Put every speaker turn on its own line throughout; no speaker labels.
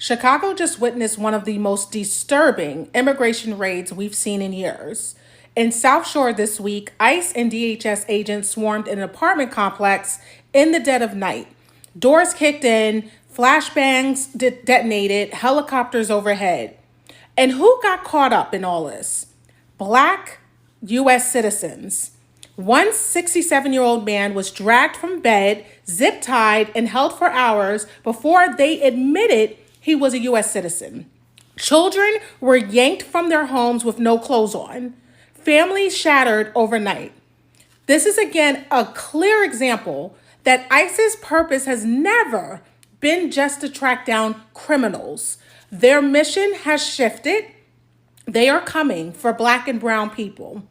Chicago just witnessed one of the most disturbing immigration raids we've seen in years. In South Shore this week, ICE and DHS agents swarmed an apartment complex in the dead of night. Doors kicked in, flashbangs detonated, helicopters overhead. And who got caught up in all this? Black U.S. citizens. One 67-year-old man was dragged from bed, zip-tied, and held for hours before they admitted he was a U.S. citizen. Children were yanked from their homes with no clothes on. Families shattered overnight. This is again a clear example that ICE's purpose has never been just to track down criminals. Their mission has shifted. They are coming for Black and brown people.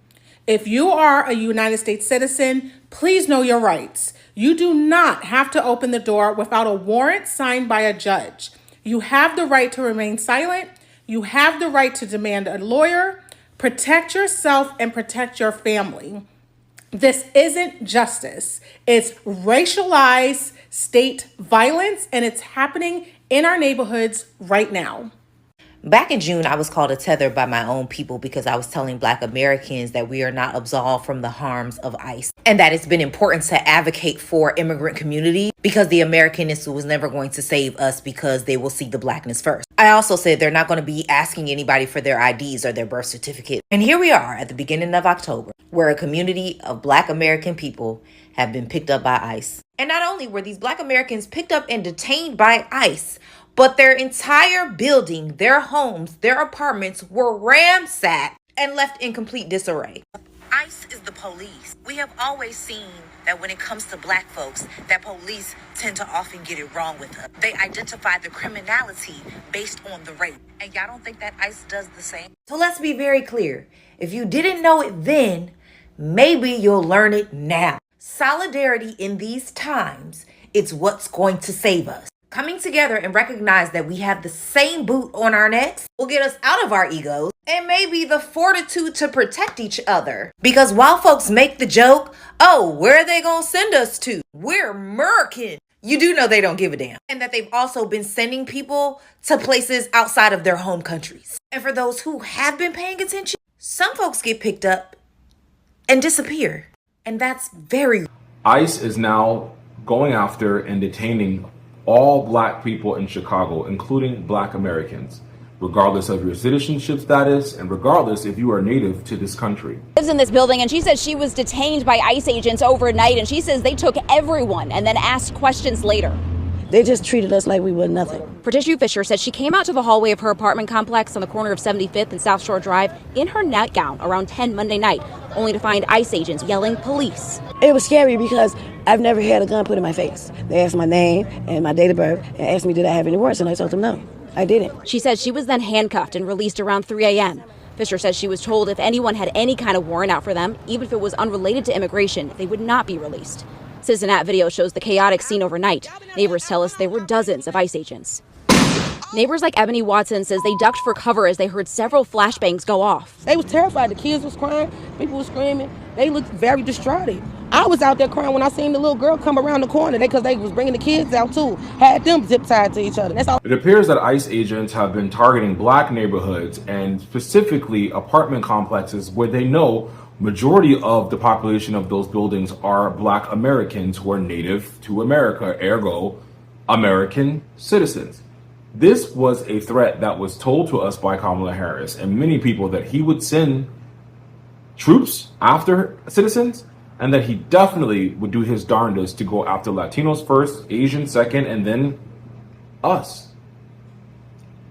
If you are a United States citizen, please know your rights. You do not have to open the door without a warrant signed by a judge. You have the right to remain silent. You have the right to demand a lawyer. Protect yourself and protect your family. This isn't justice. It's racialized state violence, and it's happening in our neighborhoods right now.
Back in June, I was called a tether by my own people because I was telling Black Americans that we are not absolved from the harms of ICE and that it's been important to advocate for immigrant community because the Americanness was never going to save us because they will see the Blackness first. I also said they're not going to be asking anybody for their IDs or their birth certificate. And here we are at the beginning of October, where a community of Black American people have been picked up by ICE. And not only were these Black Americans picked up and detained by ICE, but their entire building, their homes, their apartments were ransacked and left in complete disarray. ICE is the police. We have always seen that when it comes to Black folks, that police tend to often get it wrong with us. They identify the criminality based on the rape. And y'all don't think that ICE does the same? So let's be very clear. If you didn't know it then, maybe you'll learn it now. Solidarity in these times, it's what's going to save us. Coming together and recognize that we have the same boot on our necks will get us out of our egos and maybe the fortitude to protect each other. Because while folks make the joke, oh, where are they gonna send us to? We're American. You do know they don't give a damn. And that they've also been sending people to places outside of their home countries. And for those who have been paying attention, some folks get picked up and disappear. And that's very...
ICE is now going after and detaining all Black people in Chicago, including Black Americans, regardless of your citizenship status and regardless if you are native to this country.
Lives in this building, and she says she was detained by ICE agents overnight, and she says they took everyone and then asked questions later.
They just treated us like we were nothing.
Patricia Fisher says she came out to the hallway of her apartment complex on the corner of 75th and South Shore Drive in her nightgown around 10 Monday night, only to find ICE agents yelling police.
It was scary because I've never had a gun put in my face. They asked my name and my date of birth and asked me did I have any warrants, and I told them no, I didn't.
She says she was then handcuffed and released around 3 a.m. Fisher says she was told if anyone had any kind of warrant out for them, even if it was unrelated to immigration, they would not be released. Citizen video shows the chaotic scene overnight. Neighbors tell us there were dozens of ICE agents. Neighbors like Ebony Watson says they ducked for cover as they heard several flashbangs go off.
They was terrified. The kids was crying. People was screaming. They looked very distraught. I was out there crying when I seen the little girl come around the corner because they was bringing the kids out too. Had them zip tied to each other. That's all.
It appears that ICE agents have been targeting Black neighborhoods and specifically apartment complexes where they know majority of the population of those buildings are Black Americans who are native to America, ergo American citizens. This was a threat that was told to us by Kamala Harris and many people that he would send troops after citizens and that he definitely would do his darndest to go after Latinos first, Asians second, and then us.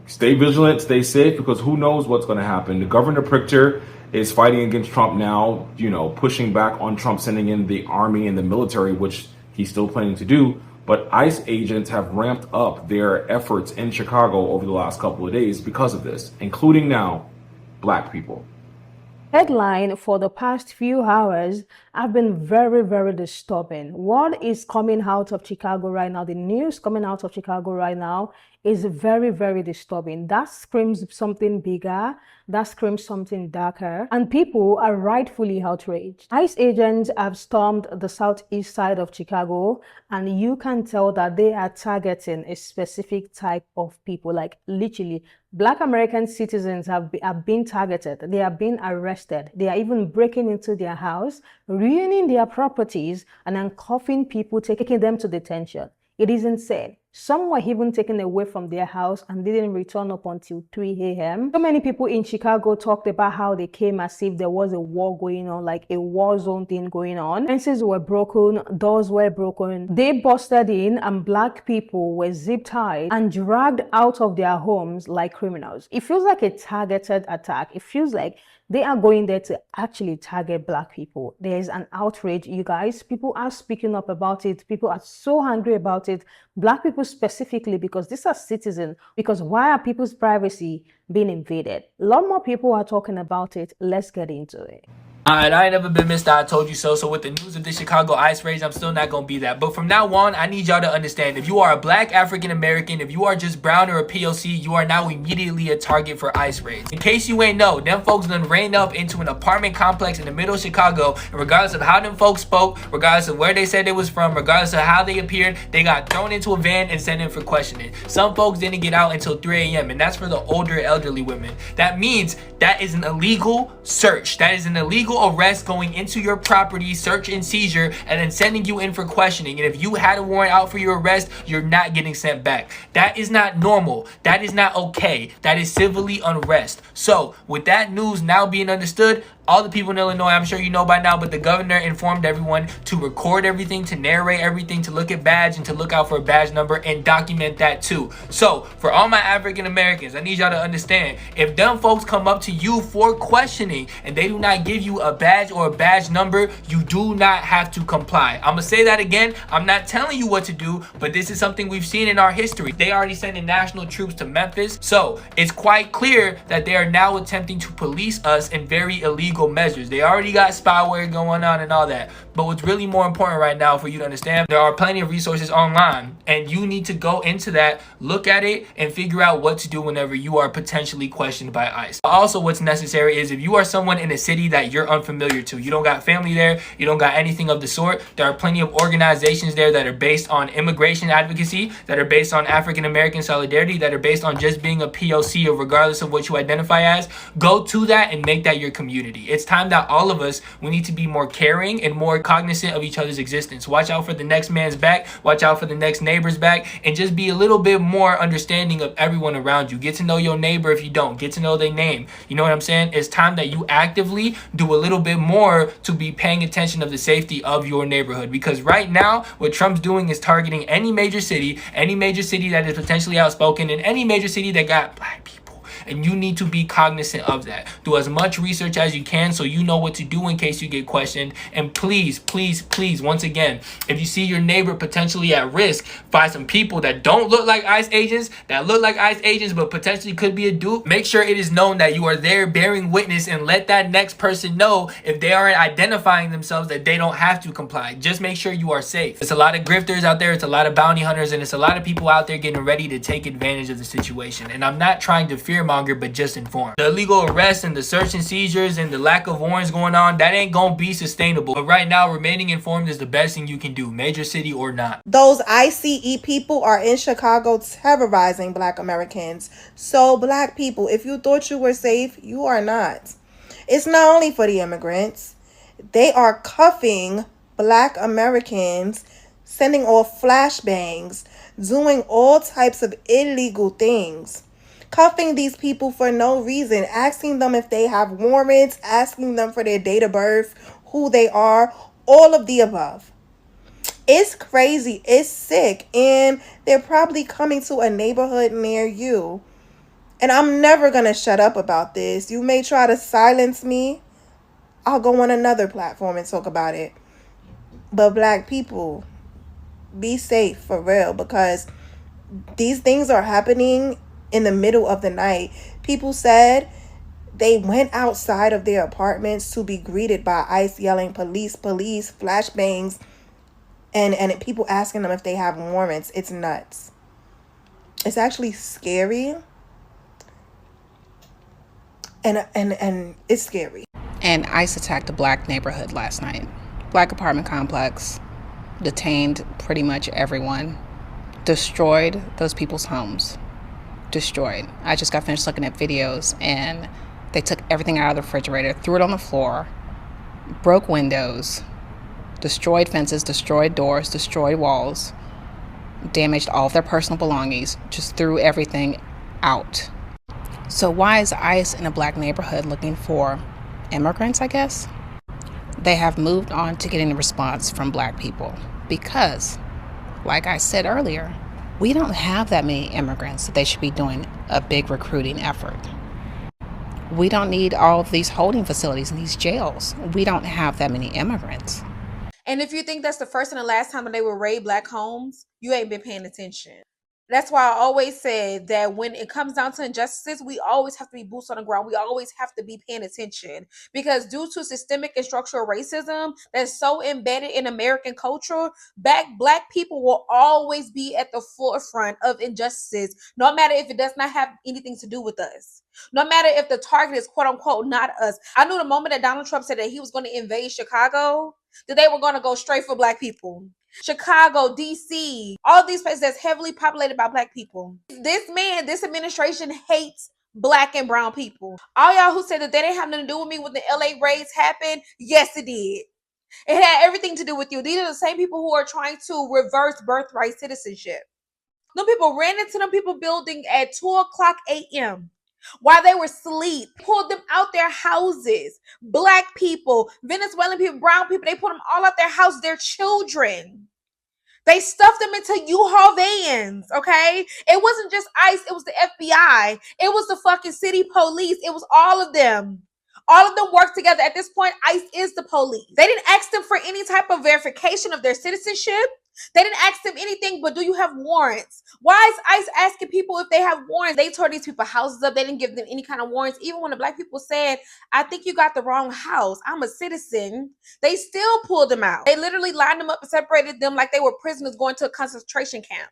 Stay vigilant, stay safe, because who knows what's going to happen. The Governor Pritzker is fighting against Trump now, pushing back on Trump sending in the army and the military, which he's still planning to do. But ICE agents have ramped up their efforts in Chicago over the last couple of days because of this, including now Black people.
Headline for the past few hours have been very, very disturbing. What is coming out of Chicago right now, the news coming out of Chicago right now, is very, very disturbing. That screams something bigger, that screams something darker, and people are rightfully outraged. ICE agents have stormed the southeast side of Chicago, and you can tell that they are targeting a specific type of people, like literally. Black American citizens have been targeted. They are being arrested. They are even breaking into their house, ruining their properties, and handcuffing people, taking them to detention. It is insane. Some were even taken away from their house and didn't return up until 3 a.m. So many people in Chicago talked about how they came as if there was a war going on, like a war zone thing going on. Fences were broken, doors were broken. They busted in and Black people were zip-tied and dragged out of their homes like criminals. It feels like a targeted attack. It feels like they are going there to actually target Black people. There is an outrage, you guys. People are speaking up about it. People are so angry about it. Black people specifically, because these are citizens. Because why are people's privacy being invaded? A lot more people are talking about it. Let's get into it.
Alright, I ain't never been Mr. I Told You So. So with the news of the Chicago ICE raids, I'm still not gonna be that. But from now on, I need y'all to understand, if you are a Black African American, if you are just brown or a POC, you are now immediately a target for ICE raids. In case you ain't know, them folks done ran up into an apartment complex in the middle of Chicago, and regardless of how them folks spoke, regardless of where they said they was from, regardless of how they appeared, they got thrown into a van and sent in for questioning. Some folks didn't get out until 3 a.m. and that's for the older elderly women. That means that is an illegal search. That is an illegal arrest, going into your property, search and seizure, and then sending you in for questioning. And if you had a warrant out for your arrest, you're not getting sent back. That is not normal. That is not okay. That is civilly unrest. So with that news now being understood, all the people in Illinois, I'm sure you know by now, but the governor informed everyone to record everything, to narrate everything, to look at badge and to look out for a badge number and document that too. So for all my African Americans, I need y'all to understand, if them folks come up to you for questioning and they do not give you a badge or a badge number, you do not have to comply. I'm gonna say that again. I'm not telling you what to do, but this is something we've seen in our history. They already sending national troops to Memphis, so it's quite clear that they are now attempting to police us in very illegal measures. They already got spyware going on and all that. But what's really more important right now for you to understand, there are plenty of resources online and you need to go into that, look at it, and figure out what to do whenever you are potentially questioned by ICE. Also, what's necessary is if you are someone in a city that you're unfamiliar to, you don't got family there, you don't got anything of the sort, there are plenty of organizations there that are based on immigration advocacy, that are based on African American solidarity, that are based on just being a POC or regardless of what you identify as. Go to that and make that your community. It's time that all of us, we need to be more caring and more cognizant of each other's existence. Watch out for the next man's back, watch out for the next neighbor's back, and just be a little bit more understanding of everyone around you. Get to know your neighbor if you don't. Get to know their name. You know what I'm saying? It's time that you actively do a little bit more to be paying attention of the safety of your neighborhood. Because right now, what Trump's doing is targeting any major city that is potentially outspoken, and any major city that got Black people. And you need to be cognizant of that. Do as much research as you can so you know what to do in case you get questioned. And please, please, please, once again, if you see your neighbor potentially at risk, find some people that don't look like ICE agents, that look like ICE agents but potentially could be a dupe. Make sure it is known that you are there bearing witness, and let that next person know if they aren't identifying themselves that they don't have to comply. Just make sure you are safe. It's a lot of grifters out there, it's a lot of bounty hunters, and it's a lot of people out there getting ready to take advantage of the situation. And I'm not trying to fearmonger, but just inform. The illegal arrests and the search and seizures and the lack of warrants going on, that ain't gonna be sustainable. But right now, remaining informed is the best thing you can do, major city or not.
Those ICE people are in Chicago terrorizing Black Americans. So Black people, if you thought you were safe, you are not. It's not only for the immigrants. They are cuffing Black Americans, sending off flashbangs, doing all types of illegal things. Cuffing these people for no reason, asking them if they have warrants, asking them for their date of birth, who they are, all of the above. It's crazy, it's sick, and they're probably coming to a neighborhood near you. And I'm never going to shut up about this. You may try to silence me. I'll go on another platform and talk about it. But Black people, be safe for real, because these things are happening in the middle of the night. People said they went outside of their apartments to be greeted by ICE yelling, police, police, flashbangs, and people asking them if they have warrants. It's nuts. It's actually scary. And it's scary.
And ICE attacked a black neighborhood last night. Black apartment complex, detained pretty much everyone, destroyed those people's homes. Destroyed. I just got finished looking at videos and they took everything out of the refrigerator, threw it on the floor, broke windows, destroyed fences, destroyed doors, destroyed walls, damaged all of their personal belongings, just threw everything out. So why is ICE in a black neighborhood looking for immigrants, I guess? They have moved on to getting a response from black people because, like I said earlier, we don't have that many immigrants that they should be doing a big recruiting effort. We don't need all of these holding facilities and these jails. We don't have that many immigrants.
And if you think that's the first and the last time when they will raid black homes, you ain't been paying attention. That's why I always said that when it comes down to injustices, we always have to be boots on the ground. We always have to be paying attention because due to systemic and structural racism that's so embedded in American culture, black people will always be at the forefront of injustices, no matter if it does not have anything to do with us. No matter if the target is quote unquote not us. I knew the moment that Donald Trump said that he was going to invade Chicago, that they were going to go straight for black people. Chicago, DC, all these places that's heavily populated by black people. This administration hates black and brown people. All y'all who said that they didn't have nothing to do with me when the LA raids happened, yes it did. It had everything to do with you. These are the same people who are trying to reverse birthright citizenship. Them people ran into them people building at 2:00 a.m. while they were asleep, pulled them out their houses. Black people, Venezuelan people, brown people, they put them all out their house, their children. They stuffed them into U-Haul vans, okay? It wasn't just ICE, it was the FBI. It was the fucking city police. It was all of them. All of them work together. At this point, ICE is the police. They didn't ask them for any type of verification of their citizenship. They didn't ask them anything, but do you have warrants? Why is ICE asking people if they have warrants? They tore these people houses up. They didn't give them any kind of warrants. Even when the black people said, I think you got the wrong house, I'm a citizen, they still pulled them out. They literally lined them up and separated them like they were prisoners going to a concentration camp.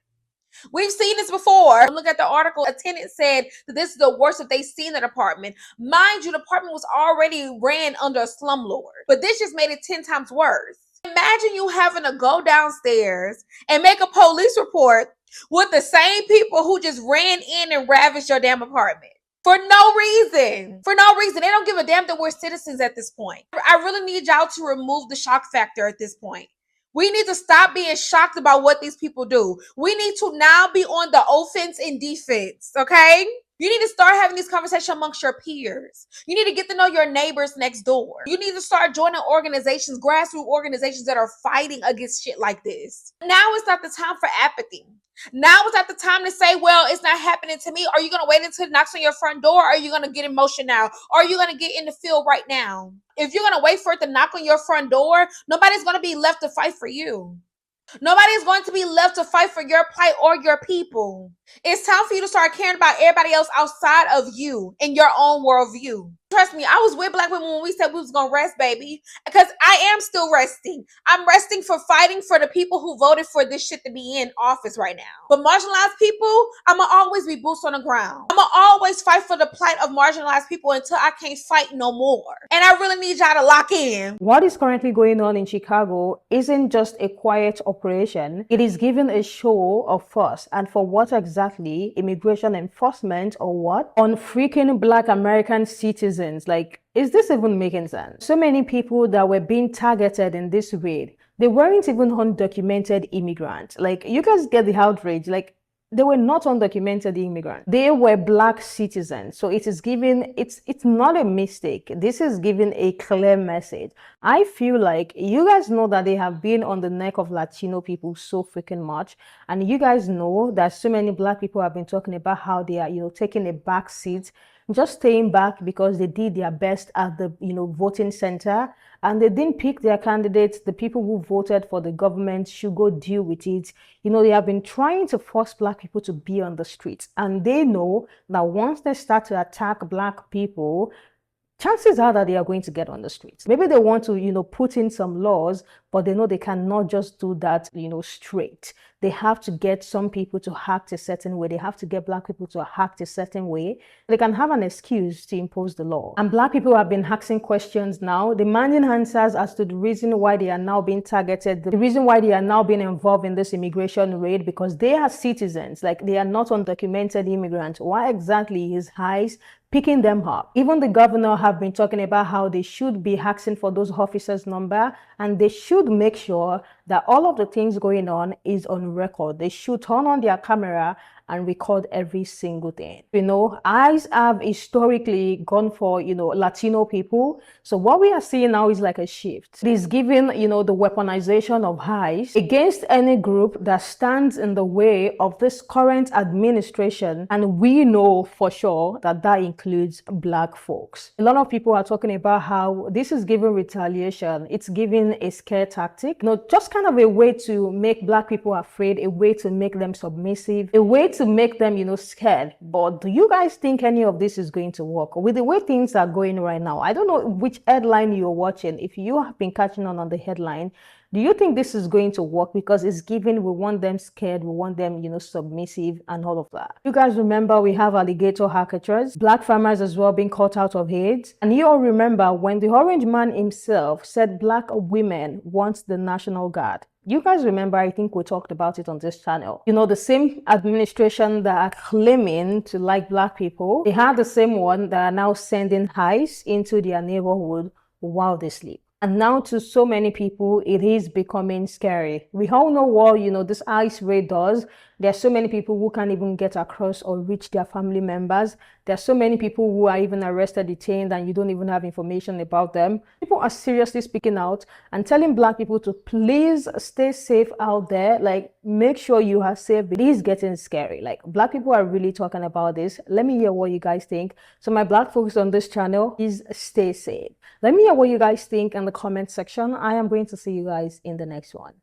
We've seen this before. Look at the article. A tenant said that this is the worst that they've seen in the apartment. Mind you, the apartment was already ran under a slumlord, but this just made it 10 times worse. Imagine you having to go downstairs and make a police report with the same people who just ran in and ravaged your damn apartment. For no reason. For no reason. They don't give a damn that we're citizens at this point. I really need y'all to remove the shock factor at this point. We need to stop being shocked about what these people do. We need to now be on the offense and defense, okay? You need to start having these conversations amongst your peers. You need to get to know your neighbors next door. You need to start joining organizations, grassroots organizations that are fighting against shit like this. Now is not the time for apathy. Now is not the time to say, well, it's not happening to me. Are you going to wait until it knocks on your front door? Or are you going to get emotion now? Or are you going to get in the field right now? If you're going to wait for it to knock on your front door, nobody's going to be left to fight for you. Nobody's going to be left to fight for your plight or your people. It's time for you to start caring about everybody else outside of you in your own worldview. Trust me, I was with black women when we said we was going to rest, baby, because I am still resting. I'm resting for fighting for the people who voted for this shit to be in office right now. But marginalized people, I'm going to always be boots on the ground. I'm going to always fight for the plight of marginalized people until I can't fight no more. And I really need y'all to lock in.
What is currently going on in Chicago isn't just a quiet operation. It is given a show of force. And for what exactly? Immigration enforcement or what? On freaking black American citizens. Like, is this even making sense? So many people that were being targeted in this raid, they weren't even undocumented immigrants. Like, you guys get the outrage. Like, they were not undocumented immigrants. They were black citizens. So it is given, it's not a mistake. This is giving a clear message. I feel like you guys know that they have been on the neck of Latino people so freaking much. And you guys know that so many black people have been talking about how they are, taking a back seat, just staying back because they did their best at the, voting center, and they didn't pick their candidates. The people who voted for the government should go deal with it. They have been trying to force black people to be on the streets, and they know that once they start to attack black people, chances are that they are going to get on the streets. Maybe they want to, put in some laws, but they know they cannot just do that, straight. they have to get some people to act a certain way. They have to get Black people to act a certain way. They can have an excuse to impose the law. And Black people have been asking questions now, demanding answers as to the reason why they are now being targeted, the reason why they are now being involved in this immigration raid, because they are citizens, like they are not undocumented immigrants. Why exactly is ICE picking them up? Even the governor have been talking about how they should be asking for those officers' number, and they should make sure that all of the things going on is on record. They should turn on their camera and record every single thing. ICE have historically gone for, Latino people. So what we are seeing now is like a shift. It is giving, the weaponization of ICE against any group that stands in the way of this current administration. And we know for sure that that includes Black folks. A lot of people are talking about how this is giving retaliation. It's giving a scare tactic, just kind of a way to make Black people afraid, a way to make them submissive, a way to make them, scared. But do you guys think any of this is going to work? With the way things are going right now, I don't know which headline you're watching. If you have been catching on the headline, do you think this is going to work? Because it's given, we want them scared, we want them, submissive and all of that. You guys remember we have alligator caricatures, Black farmers as well being caught out of AIDS. And you all remember when the orange man himself said Black women want the National Guard. You guys remember, I think we talked about it on this channel. The same administration that are claiming to like Black people, they have the same one that are now sending ICE into their neighborhood while they sleep. And now to so many people, it is becoming scary. We all know what, this ICE raid does. There are so many people who can't even get across or reach their family members. There are so many people who are even arrested, detained, and you don't even have information about them. People are seriously speaking out and telling Black people to please stay safe out there. Like, make sure you are safe. It is getting scary. Like, Black people are really talking about this. Let me hear what you guys think. So my Black folks on this channel is stay safe. Let me hear what you guys think in the comment section. I am going to see you guys in the next one.